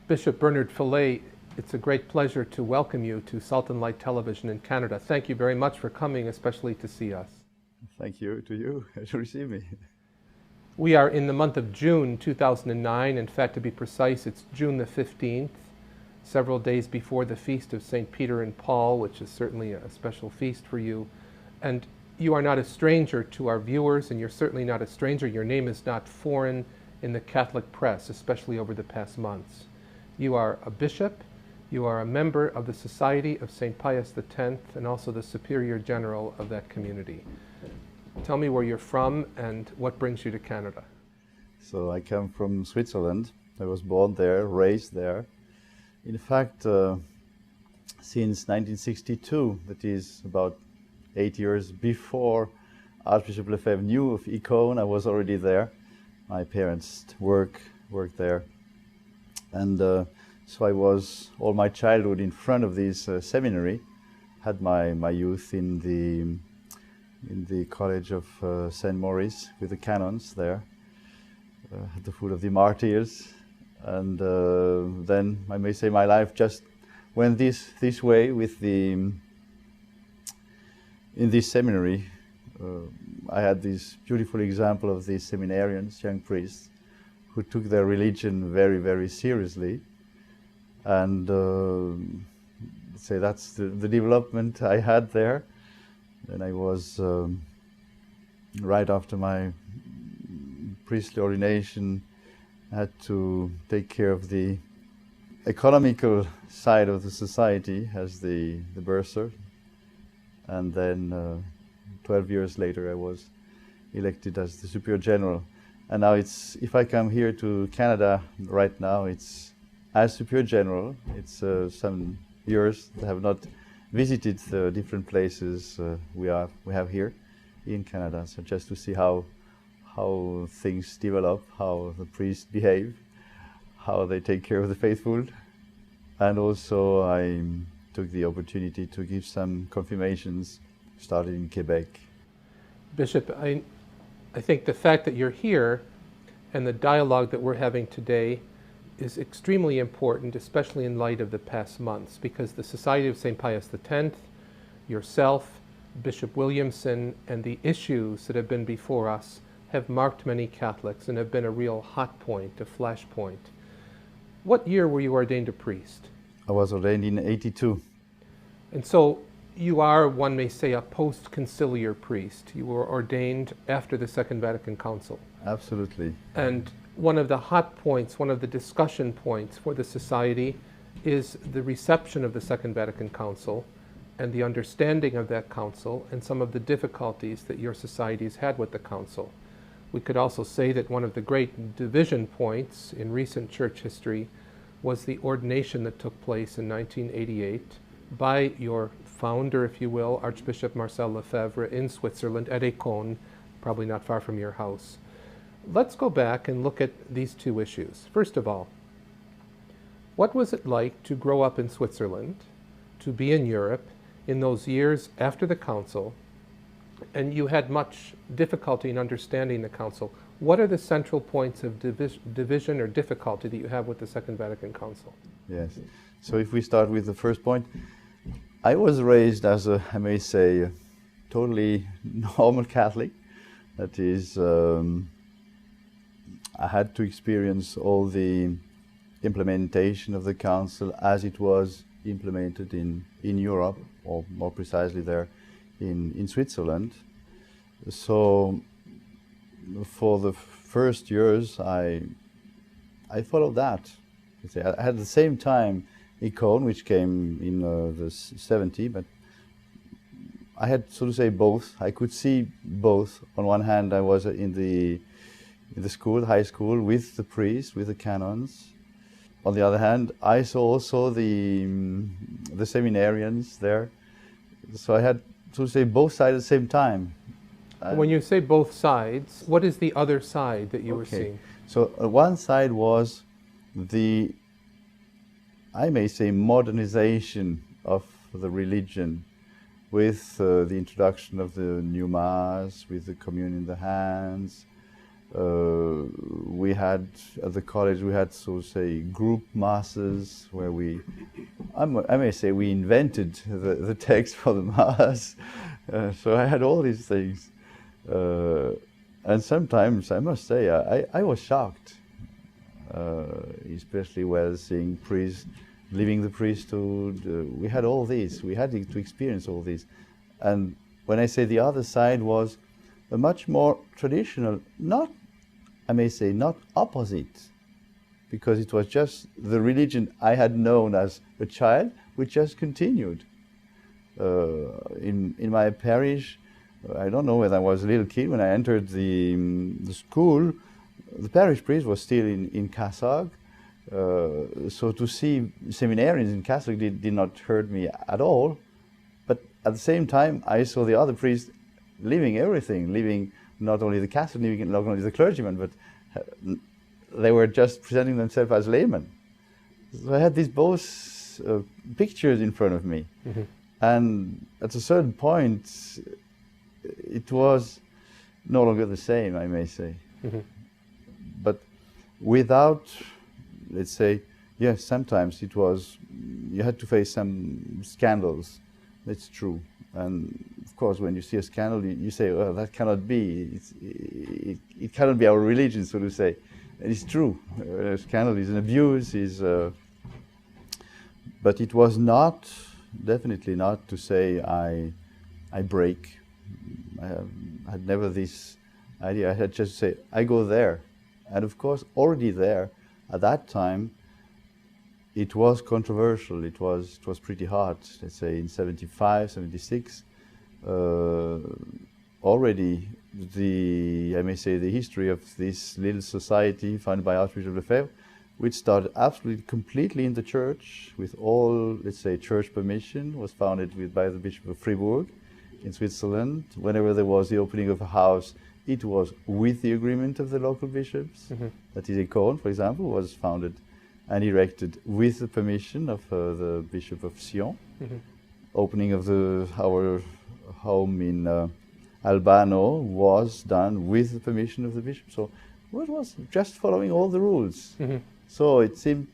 Bishop Bernard Fellay, it's a great pleasure to welcome you to Salt and Light Television in Canada. Thank you very much for coming, especially to see us. Thank you to you to receive me. We are in the month of June 2009. In fact, to be precise, it's June the 15th, several days before the feast of St. Peter and Paul, which is certainly a special feast for you. And you are not a stranger to our viewers, and you're certainly not a stranger. Your name is not foreign in the Catholic press, especially over the past months. You are a bishop, you are a member of the Society of St. Pius X, and also the Superior General of that community. Tell me where you're from and what brings you to Canada. So I come from Switzerland. I was born there, raised there. In fact, since 1962, that is about 8 years before Archbishop Lefebvre knew of Icône, I was already there. My parents worked there. And so I was all my childhood in front of this seminary, had my youth in the College of St. Maurice with the canons there, at the foot of the martyrs. And then I may say my life just went this way with in this seminary. I had this beautiful example of these seminarians, young priests, who took their religion very, very seriously. And say that's the development I had there. And I was, right after my priestly ordination, I had to take care of the economical side of the society as the bursar. And then 12 years later I was elected as the Superior General. And now if I come here to Canada right now, it's as Superior General. It's some years I have not visited the different places we have here in Canada. So just to see how things develop, how the priests behave, how they take care of the faithful. And also I took the opportunity to give some confirmations, started in Quebec. Bishop, I think the fact that you're here and the dialogue that we're having today is extremely important, especially in light of the past months, because the Society of St. Pius X, yourself, Bishop Williamson, and the issues that have been before us have marked many Catholics and have been a real hot point, a flashpoint. What year were you ordained a priest? I was ordained in 82. And so you are, one may say, a post-conciliar priest. You were ordained after the Second Vatican Council. Absolutely. And one of the hot points, one of the discussion points for the Society is the reception of the Second Vatican Council and the understanding of that Council and some of the difficulties that your societies had with the Council. We could also say that one of the great division points in recent church history was the ordination that took place in 1988 by your founder, if you will, Archbishop Marcel Lefebvre in Switzerland at Icône, probably not far from your house. Let's go back and look at these two issues. First of all, what was it like to grow up in Switzerland, to be in Europe in those years after the Council, and you had much difficulty in understanding the Council? What are the central points of division or difficulty that you have with the Second Vatican Council? Yes. So if we start with the first point, I was raised as a, I may say, totally normal Catholic. That is, I had to experience all the implementation of the Council as it was implemented in Europe, or more precisely there in Switzerland. So for the first years, I followed that. I had at the same time Icône, which came in the 70s, but I had, so to say, both. I could see both. On one hand, I was in the school, high school, with the priests, with the canons. On the other hand, I saw also the seminarians there. So I had, so to say, both sides at the same time. When you say both sides, what is the other side that you were seeing? So one side was the, I may say, modernization of the religion with the introduction of the new Mass, with the communion in the hands, We had, at the college, we had, so to say, group masses where I may say, we invented the text for the mass. So I had all these things. And sometimes, I must say, I was shocked, especially while seeing priests leaving the priesthood. We had all this. We had to experience all this. And when I say the other side was a much more traditional, not, I may say, not opposite, because it was just the religion I had known as a child, which just continued. In my parish, I don't know when I was a little kid, when I entered the school, the parish priest was still in cassock. So to see seminarians in cassock did not hurt me at all. But at the same time, I saw the other priests leaving everything, leaving not only the cassock, leaving not only the clergyman, but they were just presenting themselves as laymen. So I had these both pictures in front of me. Mm-hmm. And at a certain point, it was no longer the same, I may say. Mm-hmm. But without, let's say, yes, sometimes it was, you had to face some scandals. That's true. And of course, when you see a scandal, you say, well, that cannot be. It cannot be our religion, so to say. And it's true. A scandal is an abuse, but it was not, definitely not to say I break. I had never this idea. I had just to say, I go there. And of course, already there, at that time, it was controversial. It was pretty hard. Let's say in 75, 76, already I may say, the history of this little society founded by Archbishop Lefebvre, which started absolutely completely in the church with all, let's say, church permission, was founded by the Bishop of Fribourg in Switzerland. Whenever there was the opening of a house, it was with the agreement of the local bishops. Mm-hmm. That is, Econ, for example, was founded and erected with the permission of the Bishop of Sion. Mm-hmm. Opening of our home in Albano was done with the permission of the bishop. So it was just following all the rules. Mm-hmm. So it seemed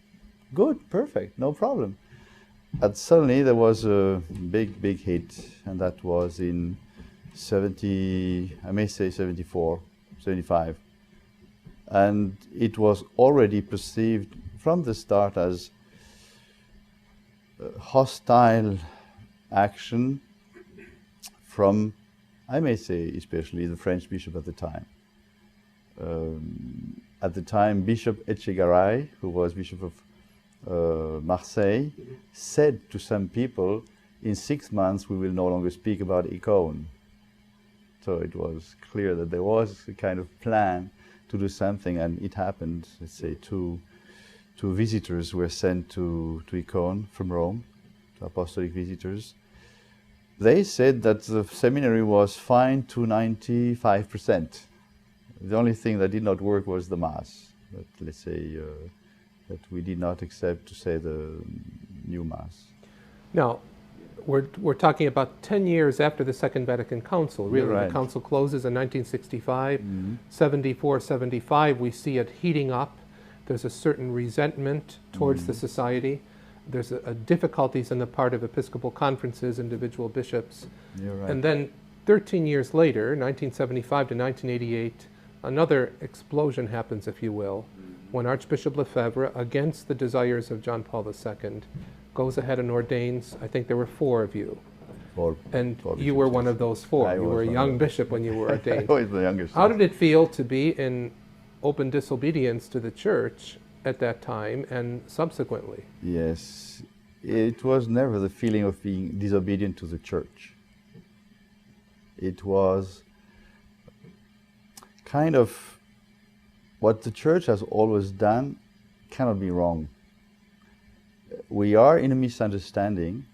good, perfect, no problem. And suddenly there was a big hit, and that was in 74, 75. And it was already perceived from the start as hostile action from, I may say, especially the French bishop at the time. At the time, Bishop Etchegaray, who was Bishop of Marseille, said to some people, in 6 months we will no longer speak about Econ. So it was clear that there was a kind of plan to do something, and it happened. Let's say two visitors were sent to Econ from Rome, to apostolic visitors. They said that the seminary was fine to 95%. The only thing that did not work was the Mass. But let's say that we did not accept to say the new Mass. Now, we're talking about 10 years after the Second Vatican Council, really. Right. The Council closes in 1965. Mm-hmm. 74, 75, we see it heating up. There's a certain resentment towards the society. There's a difficulties on the part of Episcopal conferences, individual bishops. You're right. And then 13 years later, 1975 to 1988, another explosion happens, if you will, when Archbishop Lefebvre, against the desires of John Paul II, goes ahead and ordains, I think there were 4 of you. Four you were one of those 4. You were a young bishop when you were ordained. I was the youngest. How did it feel to be in open disobedience to the church at that time and subsequently? Yes, it was never the feeling of being disobedient to the church. It was kind of what the church has always done cannot be wrong. We are in a misunderstanding.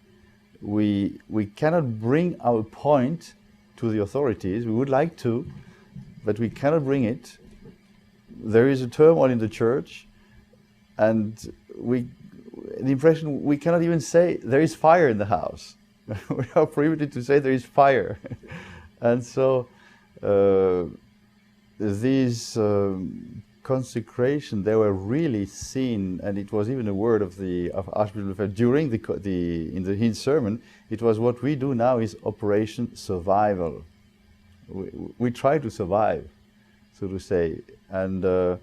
We cannot bring our point to the authorities. We would like to, but we cannot bring it. There is a turmoil in the church, and the impression we cannot even say there is fire in the house. We are prohibited to say there is fire. And so these consecration, they were really seen, and it was even a word of Archbishop Lefebvre during in his sermon. It was, what we do now is Operation Survival. We try to survive, so to say, and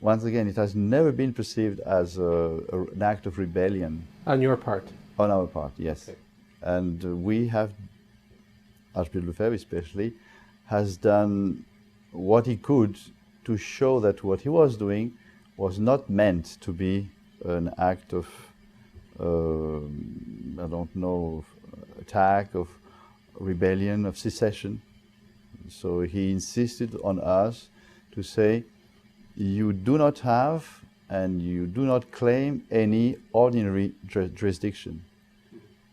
once again, it has never been perceived as an act of rebellion. On your part? On our part, yes. Okay. And we have, Archbishop Lefebvre especially, has done what he could to show that what he was doing was not meant to be an act of, I don't know, attack, of rebellion, of secession. So he insisted on us to say, you do not have and you do not claim any ordinary jurisdiction.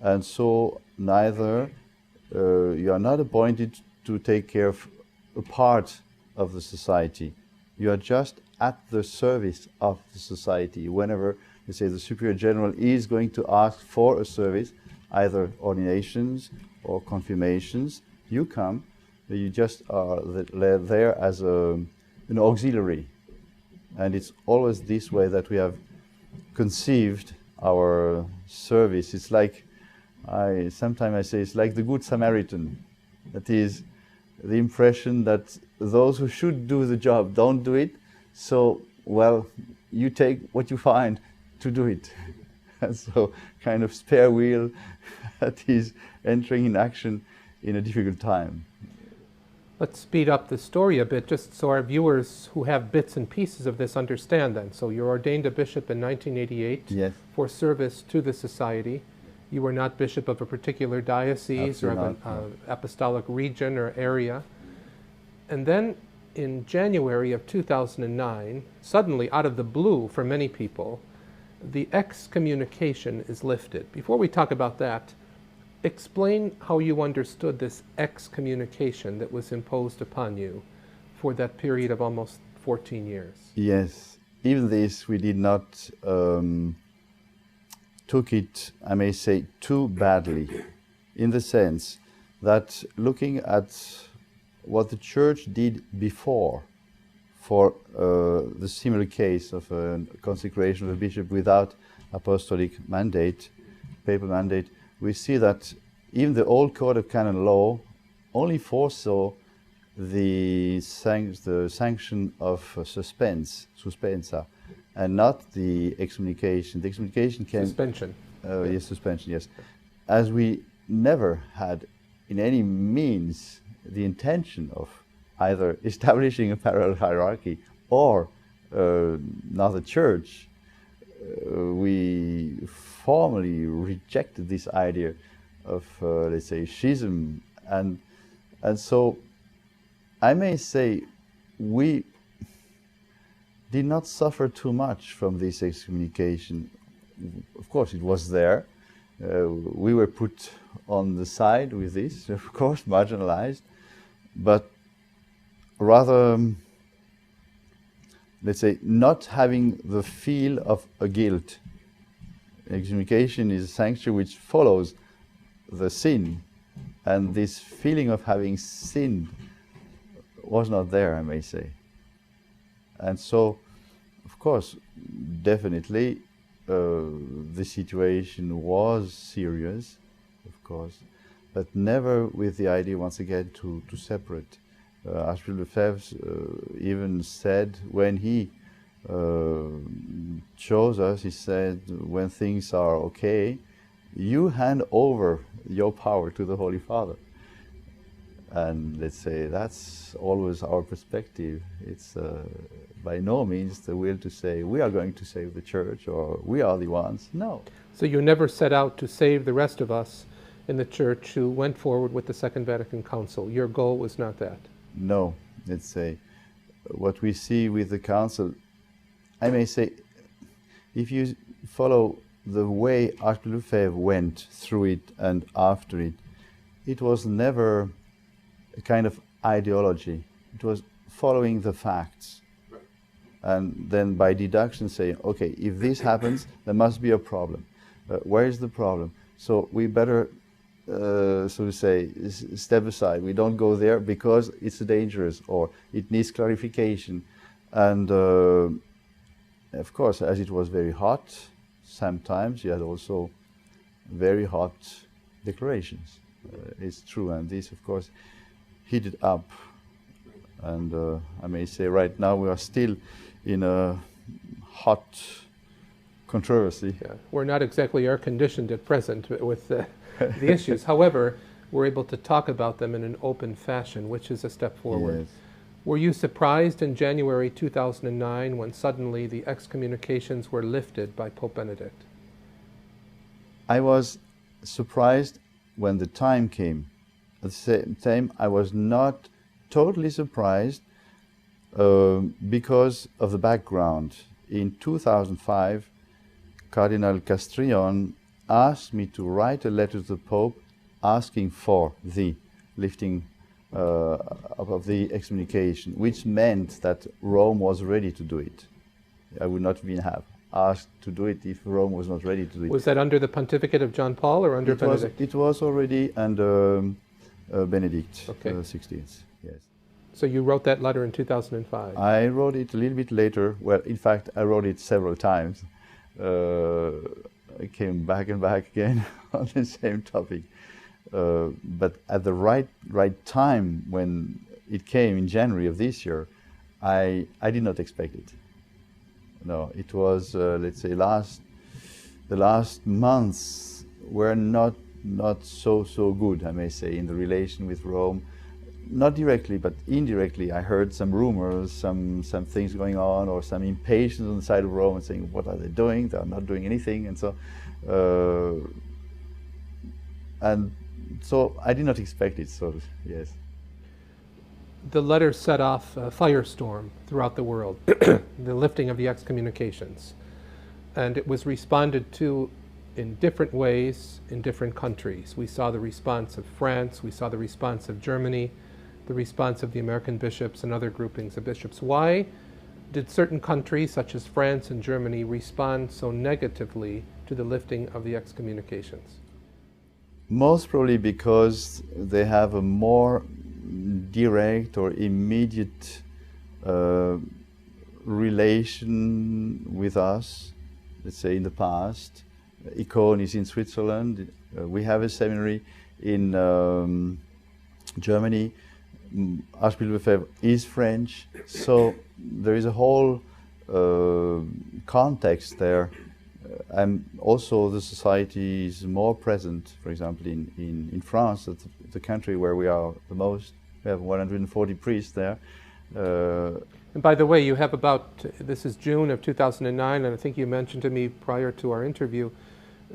And so neither you are not appointed to take care of a part of the society. You are just at the service of the society. Whenever, let's say, the Superior General is going to ask for a service, either ordinations or confirmations, you come, you just are there as an auxiliary. And it's always this way that we have conceived our service. It's like, sometimes I say, it's like the Good Samaritan. That is the impression that those who should do the job don't do it, so, well, you take what you find to do it. And so, kind of spare wheel that is entering in action in a difficult time. Let's speed up the story a bit, just so our viewers who have bits and pieces of this understand then. So you're ordained a bishop in 1988 yes. for service to the society. You were not bishop of a particular diocese or of an apostolic region or area. And then in January of 2009, suddenly out of the blue for many people, the excommunication is lifted. Before we talk about that, explain how you understood this excommunication that was imposed upon you for that period of almost 14 years. Yes, even this we did not took it, I may say, too badly, in the sense that looking at what the Church did before for the similar case of a consecration of a bishop without apostolic mandate, papal mandate, we see that even the old Code of Canon Law only foresaw the sanction of suspensa, and not the excommunication. The excommunication came... Suspension. Yes, suspension, yes. As we never had in any means the intention of either establishing a parallel hierarchy or another church, we formally rejected this idea of, let's say, schism. And so I may say we did not suffer too much from this excommunication. Of course, it was there. We were put on the side with this, of course, marginalized, but rather, let's say, not having the feel of a guilt. Excommunication is a sanction which follows the sin, and this feeling of having sinned was not there, I may say. And so, of course, definitely, the situation was serious, of course, but never with the idea, once again, to separate. Archbishop Lefebvre even said, when he chose us, he said, when things are okay, you hand over your power to the Holy Father. And let's say that's always our perspective. It's by no means the will to say we are going to save the Church or we are the ones. No. So you never set out to save the rest of us in the Church who went forward with the Second Vatican Council. Your goal was not that. No. Let's say what we see with the Council, I may say, if you follow the way Archbishop Lefebvre went through it and after it, it was never a kind of ideology. It was following the facts. Right. And then by deduction saying, okay, if this happens, there must be a problem. Where is the problem? So we better so to say, step aside. We don't go there because it's dangerous or it needs clarification. And of course, as it was very hot, sometimes you had also very hot declarations. It's true, and this, of course, heated up. And I may say right now we are still in a hot controversy. Yeah. We're not exactly air-conditioned at present with the issues. However, we're able to talk about them in an open fashion, which is a step forward. Yes. Were you surprised in January 2009 when suddenly the excommunications were lifted by Pope Benedict? I was surprised when the time came. At the same time, I was not totally surprised because of the background. In 2005, Cardinal Castrillon asked me to write a letter to the Pope asking for the lifting of the excommunication, which meant that Rome was ready to do it. I would not even have asked to do it if Rome was not ready to do it. Was that under the pontificate of John Paul or under Benedict? It was already under Benedict XVI, yes. So you wrote that letter in 2005? I wrote it a little bit later. Well, in fact, I wrote it several times. I came back and back again on the same topic. But at the right time, when it came in January of this year, I did not expect it. No, it was, let's say, the last months were not so good, I may say, in the relation with Rome. Not directly, but indirectly, I heard some rumors, some things going on, or some impatience on the side of Rome, and saying, "What are they doing? They are not doing anything," and so. And so I did not expect it. So yes. The letter set off a firestorm throughout the world, the lifting of the excommunications, and it was responded to in different ways in different countries. We saw the response of France. We saw the response of Germany. The response of the American bishops and other groupings of bishops. Why did certain countries, such as France and Germany, respond so negatively to the lifting of the excommunications? Most probably because they have a more direct or immediate relation with us, let's say in the past. Icon is in Switzerland. We have a seminary in Germany. Archbishop Lefebvre is French, so there is a whole context there. And also the society is more present, for example, in France, that's the country where we are the most. We have 140 priests there. And by the way, you have this is June of 2009, and I think you mentioned to me prior to our interview,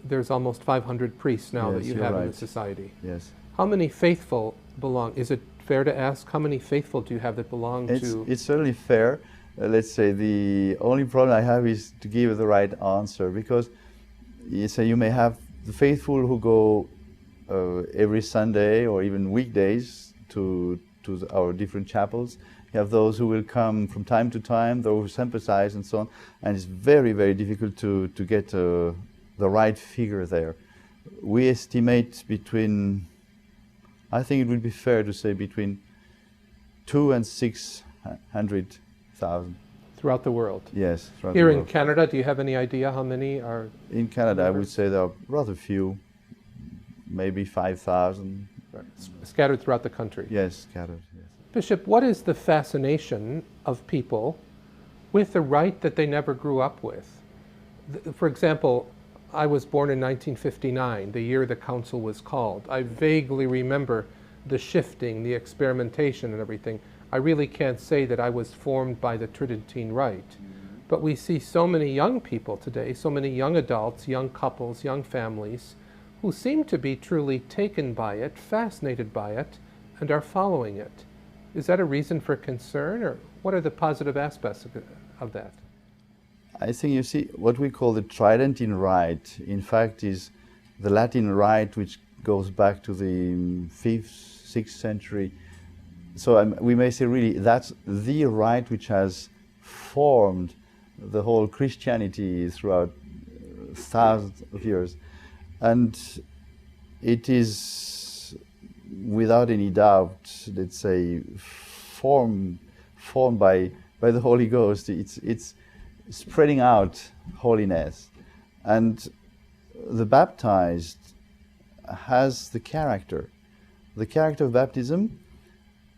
there's almost 500 priests now that you have in the society. Yes. How many faithful belong? Is it fair to ask how many faithful do you have that belong to? It's certainly fair. Let's say the only problem I have is to give the right answer, because you may have the faithful who go every Sunday or even weekdays to our different chapels. You have those who will come from time to time, those who sympathize and so on, and it's very, very difficult to get the right figure there. We estimate between, I think it would be fair to say, between 200,000 and 600,000. Throughout the world? Yes. Here in Canada, do you have any idea how many are? In Canada, members? I would say there are rather few, maybe 5,000. Right. Scattered throughout the country? Yes, scattered, yes. Bishop, what is the fascination of people with a rite that they never grew up with? For example, I was born in 1959, the year the council was called. I vaguely remember the shifting, the experimentation and everything. I really can't say that I was formed by the Tridentine Rite. But we see so many young people today, so many young adults, young couples, young families, who seem to be truly taken by it, fascinated by it, and are following it. Is that a reason for concern, or what are the positive aspects of that? I think, you see, what we call the Tridentine Rite, in fact, is the Latin rite which goes back to the 5th, 6th century. So we may say really that's the rite which has formed the whole Christianity throughout thousands of years. And it is without any doubt, let's say, formed by the Holy Ghost. It's spreading out holiness, and the baptized has the character. The character of baptism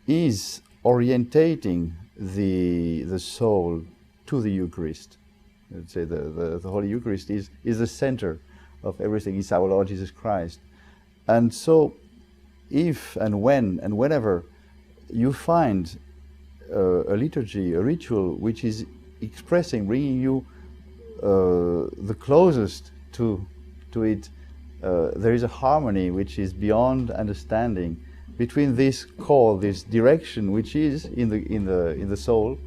is orientating the soul to the Eucharist. Let's say the Holy Eucharist is the center of everything. It's our Lord Jesus Christ. And so if and when and whenever you find a liturgy, a ritual which is expressing, bringing you the closest to it, there is a harmony which is beyond understanding between this call, this direction which is in the soul,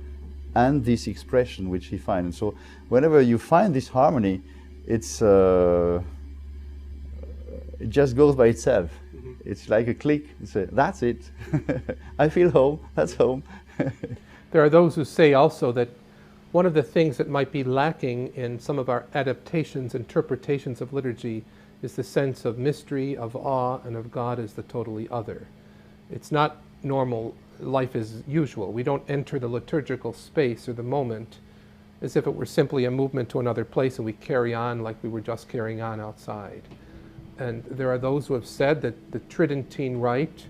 and this expression which he finds. And so whenever you find this harmony, it's it just goes by itself. Mm-hmm. It's like a click. That's it. I feel home. That's home. There are those who say also that one of the things that might be lacking in some of our adaptations, interpretations of liturgy, is the sense of mystery, of awe, and of God as the totally other. It's not normal life as usual. We don't enter the liturgical space or the moment as if it were simply a movement to another place and we carry on like we were just carrying on outside. And there are those who have said that the Tridentine Rite,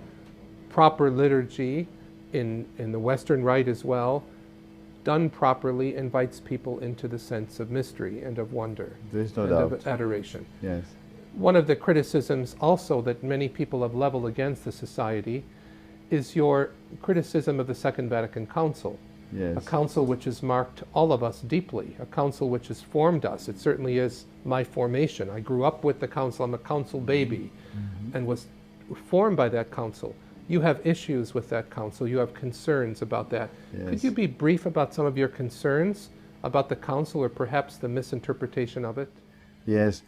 proper liturgy in the Western Rite as well, done properly, invites people into the sense of mystery and of wonder. There's no and doubt. Of adoration. Yes. One of the criticisms also that many people have leveled against the Society is your criticism of the Second Vatican Council. Yes. A council which has marked all of us deeply, a council which has formed us. It certainly is my formation. I grew up with the council. I'm a council baby, and was formed by that council. You have issues with that council. You have concerns about that. Yes. Could you be brief about some of your concerns about the council, or perhaps the misinterpretation of it? Yes.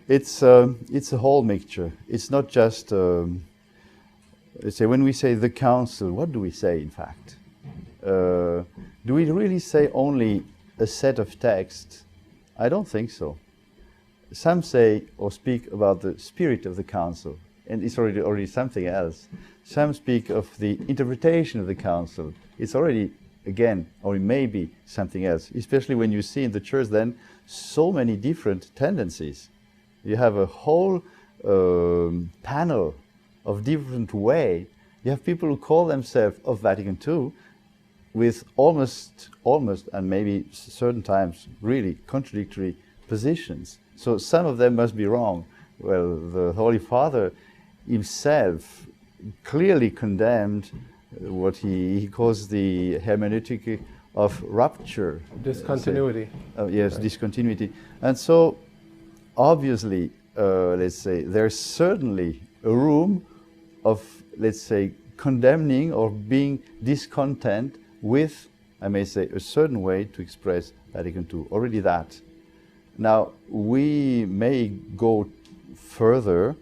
It's a whole mixture. It's not just, let's say, when we say the council, what do we say in fact? Do we really say only a set of texts? I don't think so. Some say or speak about the spirit of the council, and it's already something else. Some speak of the interpretation of the council. It's already, again, or maybe something else, especially when you see in the church then so many different tendencies. You have a whole panel of different way. You have people who call themselves of Vatican II with almost, and maybe certain times really contradictory positions. So some of them must be wrong. Well, the Holy Father himself clearly condemned what he calls the hermeneutic of rupture. Discontinuity. Yes, right. Discontinuity. And so obviously, let's say, there's certainly a room of, let's say, condemning or being discontent with, I may say, a certain way to express Vatican II. Already that. Now, we may go further,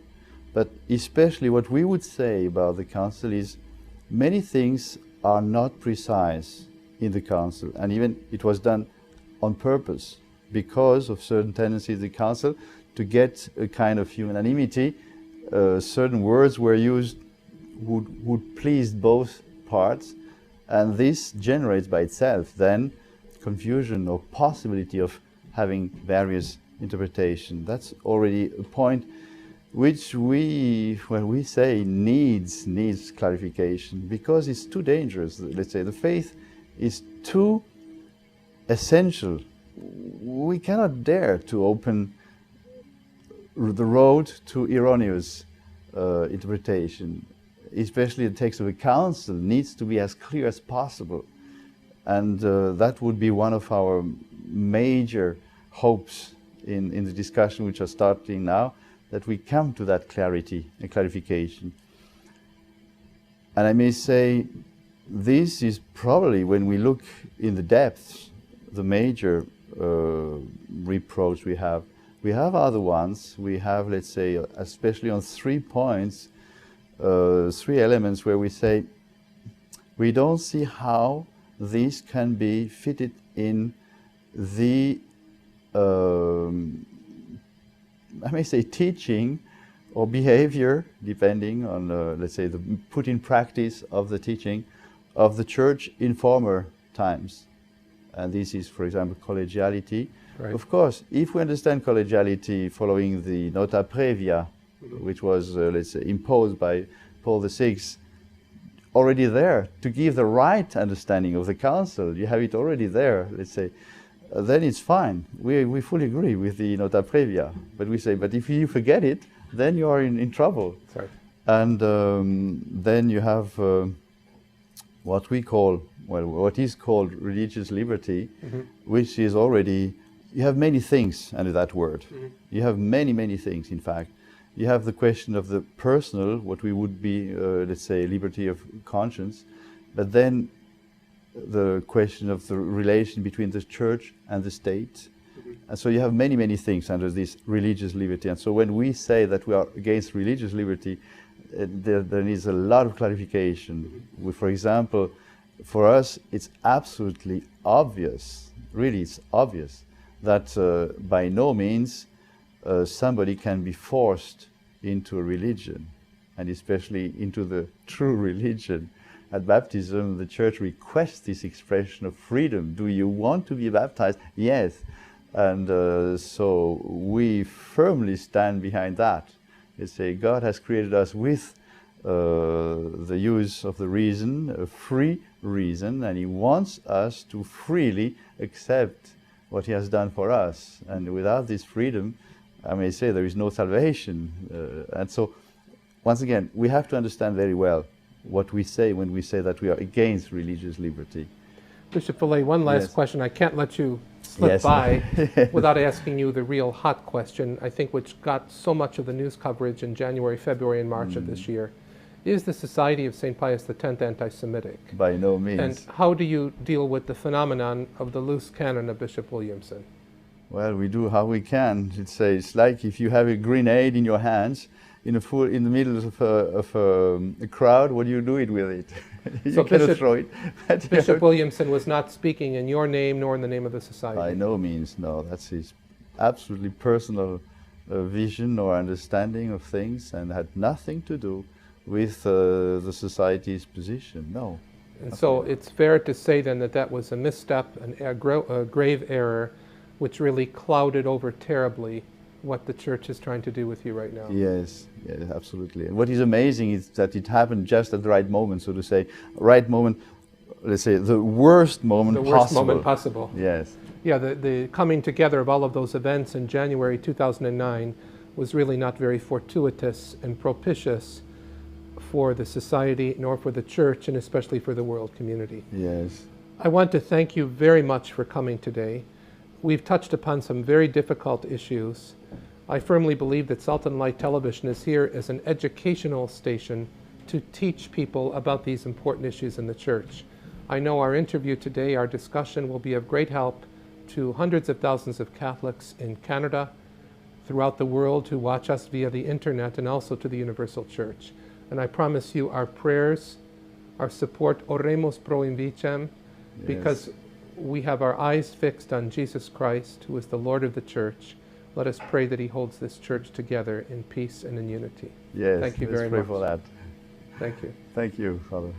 but especially what we would say about the Council is many things are not precise in the Council, and even it was done on purpose because of certain tendencies of the Council to get a kind of unanimity. Certain words were used would please both parts, and this generates by itself then confusion or possibility of having various interpretations. That's already a point which we say needs clarification, because it's too dangerous. Let's say the faith is too essential. We cannot dare to open the road to erroneous interpretation. Especially the text of the Council needs to be as clear as possible, and that would be one of our major hopes in the discussion which are starting now, that we come to that clarity and clarification. And I may say this is probably, when we look in the depths, the major reproach we have. We have other ones. We have, let's say, especially on 3 points, 3 elements where we say we don't see how these can be fitted in the I may say teaching or behavior, depending on, let's say, the put in practice of the teaching of the Church in former times. And this is, for example, collegiality. Right. Of course, if we understand collegiality following the nota previa, which was, let's say, imposed by Paul VI, already there, to give the right understanding of the Council, you have it already there, let's say, then it's fine. We fully agree with the nota previa. But we say, but if you forget it, then you are in trouble. Right. And then you have what we call, well, what is called religious liberty, which is already, you have many things under that word. You have many, many things, in fact. You have the question of the personal, what we would be, let's say, liberty of conscience, but then the question of the relation between the Church and the state. And so you have many, many things under this religious liberty. And so when we say that we are against religious liberty, there needs a lot of clarification. For example, for us, it's absolutely obvious, really it's obvious, that by no means somebody can be forced into a religion, and especially into the true religion. At baptism, the Church requests this expression of freedom. Do you want to be baptized? Yes. And so we firmly stand behind that. They say God has created us with the use of the reason, a free reason, and He wants us to freely accept what He has done for us. And without this freedom, I may say there is no salvation. And so, once again, we have to understand very well what we say when we say that we are against religious liberty. Bishop Fellay, one last Yes. question. I can't let you slip Yes. by without asking you the real hot question, I think, which got so much of the news coverage in January, February, and March of this year. Is the Society of St. Pius X anti-Semitic? By no means. And how do you deal with the phenomenon of the loose cannon of Bishop Williamson? Well, we do how we can. It's like if you have a grenade in your hands, in the middle of a crowd, what do you do with it? You So cannot throw it. But Bishop Williamson was not speaking in your name nor in the name of the society. By no means, no. That's his absolutely personal vision or understanding of things, and had nothing to do with the society's position. No. And so it's fair to say then that that was a misstep, a grave error, which really clouded over terribly what the Church is trying to do with you right now. Yes, yes, absolutely. And what is amazing is that it happened just at the right moment, so to say, right moment, let's say the worst moment possible. The worst moment possible. Yes. Yeah, the coming together of all of those events in January 2009 was really not very fortuitous and propitious for the society, nor for the Church, and especially for the world community. Yes. I want to thank you very much for coming today. We've touched upon some very difficult issues. I firmly believe that Salt and Light Television is here as an educational station to teach people about these important issues in the Church. I know our interview today, our discussion, will be of great help to hundreds of thousands of Catholics in Canada, throughout the world, who watch us via the internet, and also to the Universal Church. And I promise you our prayers, our support, oremus pro invicem, because we have our eyes fixed on Jesus Christ, who is the Lord of the Church. Let us pray that He holds this Church together in peace and in unity. Yes. Thank you let's very pray much. for that. Thank you. Thank you, Father.